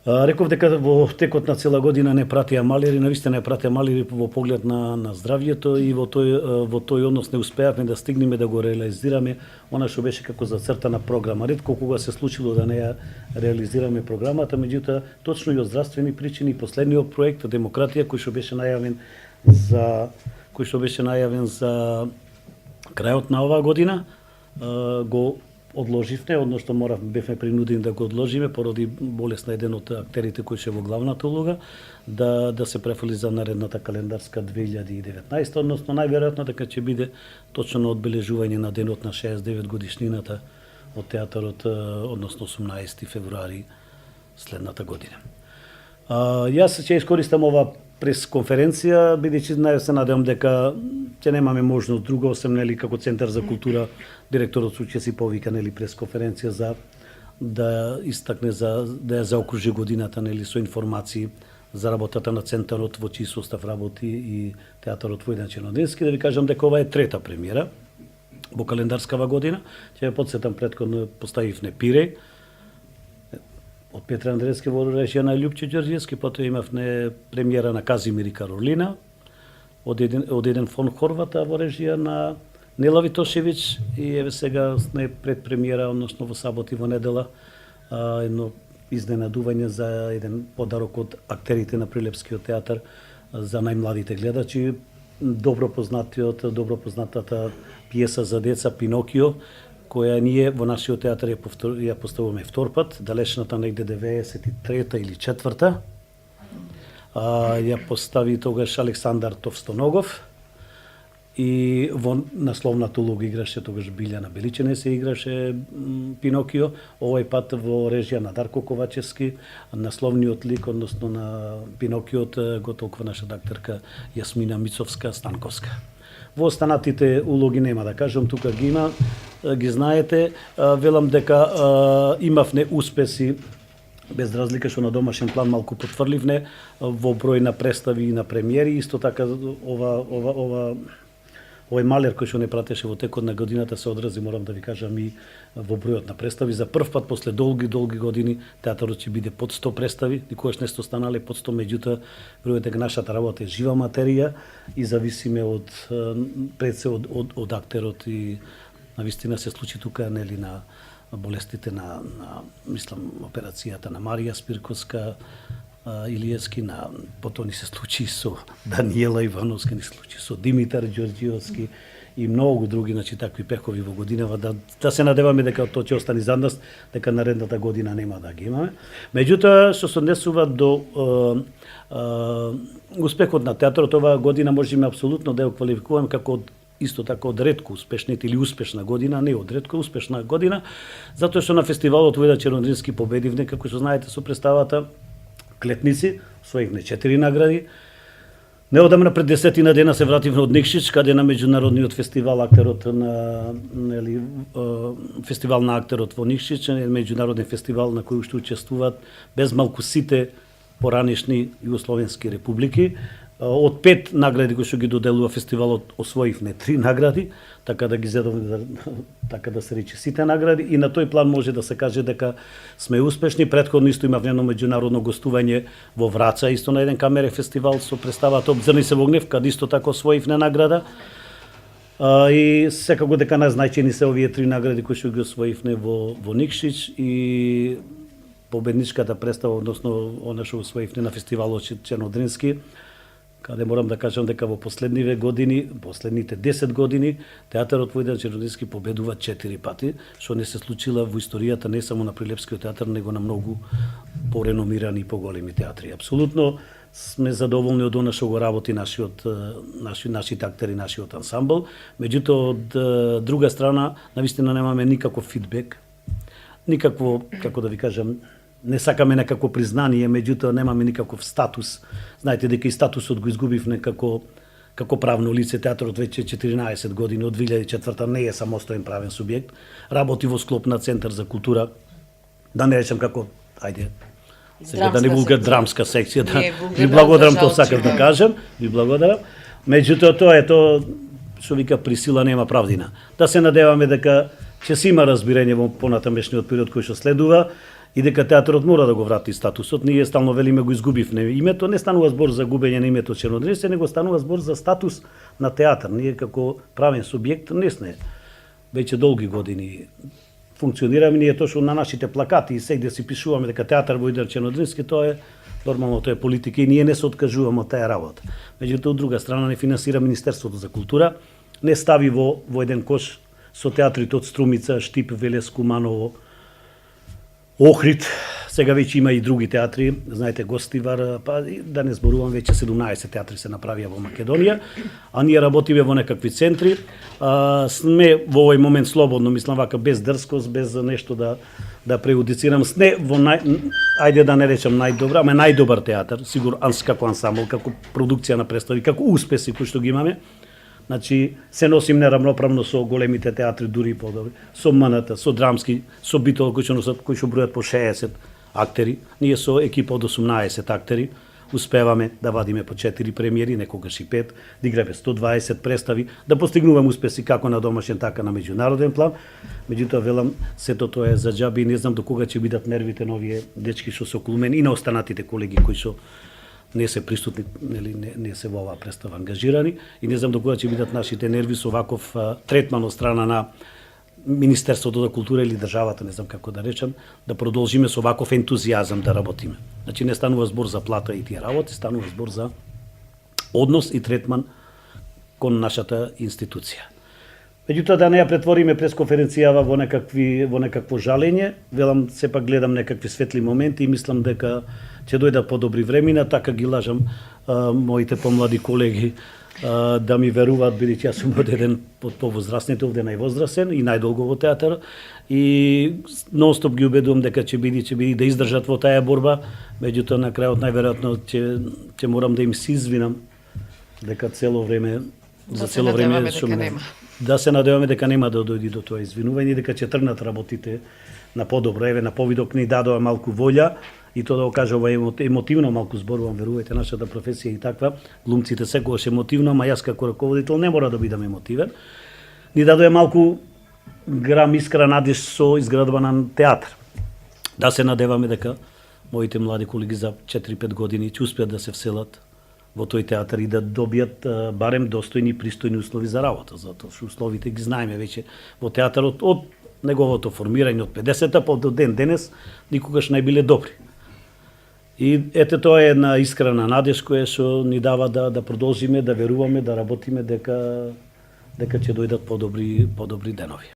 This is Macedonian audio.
Реков дека во текот на цела година не пратија малири, навистина не пратија малири во поглед на здравјето и во тој однос не успеавме да стигнеме да го реализираме она што беше како зацртана програма. Ретко кога се случило да не ја реализираме програмата, меѓутоа точно и од здравствени причини последниот проект Демократија кој што беше најавен за крајот на оваа година го одложивме, односно бевме принудени да го одложиме поради болест на еден од актерите кој ше во главната улога, да се префали за наредната календарска 2019, односно најверојатно дека ќе биде точно на одбележување на денот на 69 годишнината од театарот, односно 18 февруари следната година. Јас ќе искористам ова пресконференција, бидејќи се надевам дека ќе немаме можност друга, освен нели како Центар за култура, директорот ќе си повика нели пресконференција за да истакне да ја заокружи годината нели со информации за работата на центарот во чиј состав работи и театарот во Војдан Чернодрински. Да ви кажам дека ова е трета премиера во календарскава година. Ќе ве потсетам, претходно поставивме Пиреј од Петар Андревски во режија на Љупче Ѓорѓевски, потоа имавме премиера на Казимир и Каролина од еден фон Хорвата во режија на Нела Витошевиќ и еве сега сме пред премиера, односно во сабота и во недела, едно изненадување за еден подарок од актерите на Прилепскиот театар за најмладите гледачи, добро познатата пиеса за деца Пинокио, која ние во нашиот театар ја поставуваме втор пат, далечната негде 93-та или 4-та. Ја постави тогаш Александар Товстоногов и во насловната улога играше тогаш Билјана Беличене се играше Пинокио, овој пат во режија на Дарко Ковачевски, насловниот лик, односно на Пинокиот, го толкува нашата актерка Јасмина Мицовска-Станковска. Во останатите улоги нема да кажам, тука ги знаете, велам дека имавме успеси, без разлика што на домашен план малку потврливне во број на представи и на премиери, исто така овој малер кој што не пратеше во текот на годината се одрази, морам да ви кажам, и во бројот на представи. За прв пат после долги години театарот ќе биде под 100 представи, никогаш не сте станале под 100, меѓутоа верувате дека нашата работа е жива материја и зависиме од актерот и навистина се случи тука нели на болестите на мислам операцијата на Марија Спирковска, Илиевски, потоа ни се случи со Даниела Ивановска, ни се случи со Димитар Ѓорѓиовски и многу други, значи такви пехови во годинава, да се надеваме дека тоа ќе остане за нас, дека наредната година нема да ги имаме. Меѓутоа, што се однесува до успехот на театарот, оваа година можеме апсолутно да ја квалификуваме како исто така од ретко успешните или успешна година, не од ретко успешна година, затоа што на фестивалот Војдан Чернодрински победивме, како што знаете, со представата Клетници, освоивме 4 награди. Неодамна пред 10 дена се вративме од Никшич, каде на меѓународниот фестивал актерот фестивал на актерот во Никшич, меѓународен фестивал на кој што учествуваат без малку сите поранешни југословенски републики. Од 5 награди кои што ги доделува фестивалот, освоивме 3 награди, така да ги зедовме, така да се рече сите награди, и на тој план може да се каже дека сме успешни. Претходно исто имавме едно меѓународно гостување во Враца, исто на еден камерен фестивал со представата Обзрни се во гнев, каде исто така освоивме награда. И секако дека најзнајчени се овие 3 награди кои што ги освоивме во Никшич и победничката представа, односно она што освоивме на фестивалот Чернодрински, каде морам да кажам дека во последните 10 години, театарот Војдан Чернодрински победува 4 пати, што не се случила во историјата не само на Прилепскиот театар, него на многу пореномирани и поголеми театри. Апсолутно сме задоволни од она што го работи нашите актери, нашиот ансамбл. Меѓутоа, од друга страна, навистина немаме никаков фидбек, никакво, како да ви кажам, не сакаме некако признание, меѓутоа немаме никаков статус. Знаете дека и статусот го изгубивме како правно лице. Театарот веќе 14 години, од 2004 не е самостоен правен субјект. Работи во склоп на Центар за култура, да не речем како, сега да не вулгар драмска секција, да ви благодарам, тоа сакав да кажам, ви благодарам. Меѓутоа тоа е тоа што вика при сила нема правдина. Да се надеваме дека ќе се има разбирање во понатамешниот период кој што следува и дека театарот мора да го врати статусот. Ние стално велиме го изгубивме името, не станува збор за губење на името Чернодрисе, него станува збор за статус на театар. Ние како правен субјект не сме веќе долги години функционираме, ние точно на нашите плакати и сегде си пишуваме дека театар Војдар Чернодрински, тоа е нормално, тоа е политика и ние не се откажуваме од таа работа. Меѓутоа, од друга страна не финансира Министерството за култура, не стави во еден кош со театрите од Струмица, Штип, Велес, Куманово, Охрид, сега веќе има и други театри, знаете, Гостивар, па да не зборувам, веќе 17 театри се направија во Македонија, а ние работиме во некакви центри. Сме во овој момент слободно, мислам вака, без дрскост, без нешто да преудицирам, сме во ајде да не речам најдобра, ама најдобар театар, сигурно како ансамбл, како продукција на представи, како успеси кои што ги имаме. Значи, се носим неравноправно со големите театри, дури и подобри, со МНТ, со драмски, со Битол, кои што бројат по 60 актери. Ние со екипа од 18 актери успеваме да вадиме по 4 премиери, некогаш и 5, да играме 120 представи, да постигнуваме успеси како на домашен, така на меѓународен план. Меѓутоа, велам, сето тоа е за џаби и не знам до кога ќе бидат нервите на овие дечки што се околу мене и на останатите колеги кои што не се присутни, не се во оваа представа ангажирани и не знам до кога ќе бидат нашите нерви со ваков третман од страна на Министерството за култура или државата, не знам како да речам, да продолжиме со ваков ентузијазам да работиме. Значи не станува збор за плата и тие работи, станува збор за однос и третман кон нашата институција. Меѓутоа, да не ја претвориме пресконференцијава во некакво жалење, велам, сепак гледам некакви светли моменти и мислам дека ќе дојдат подобри времена, така ги лажам моите помлади колеги да ми веруваат, бидејќи јас сум од еден од повозрастните, овде највозрастен и најдолго во театар и нонстоп ги убедувам дека ќе биде да издржат во таа борба, меѓутоа на крајот најверојатно ќе морам да им се извинам дека цело време да се надеваме дека нема да дојди до тоа извинување, дека ќе тргнат работите на подобро. Еве, на повидок ни дадоа малку волја и тоа да го кажа емотивно, малку зборувам, верувајте, нашата професија и таква, глумците секогаш емотивно, ама јас како раководител не мора да бидам емотивен. Ни дадоа малку грам искра надеж со изградба на театар. Да се надеваме дека моите млади колеги за 4-5 години ќе успеат да се вселат во тој театар и да добијат барем достојни и пристојни услови за работа, затоа што условите ги знаеме веќе во театарот од неговото формирање од 50-та па до ден денес никогаш не биле добри. И ете тоа е една искрена надеж која што ни дава да продолжиме, да веруваме, да работиме дека ќе дојдат подобри денови.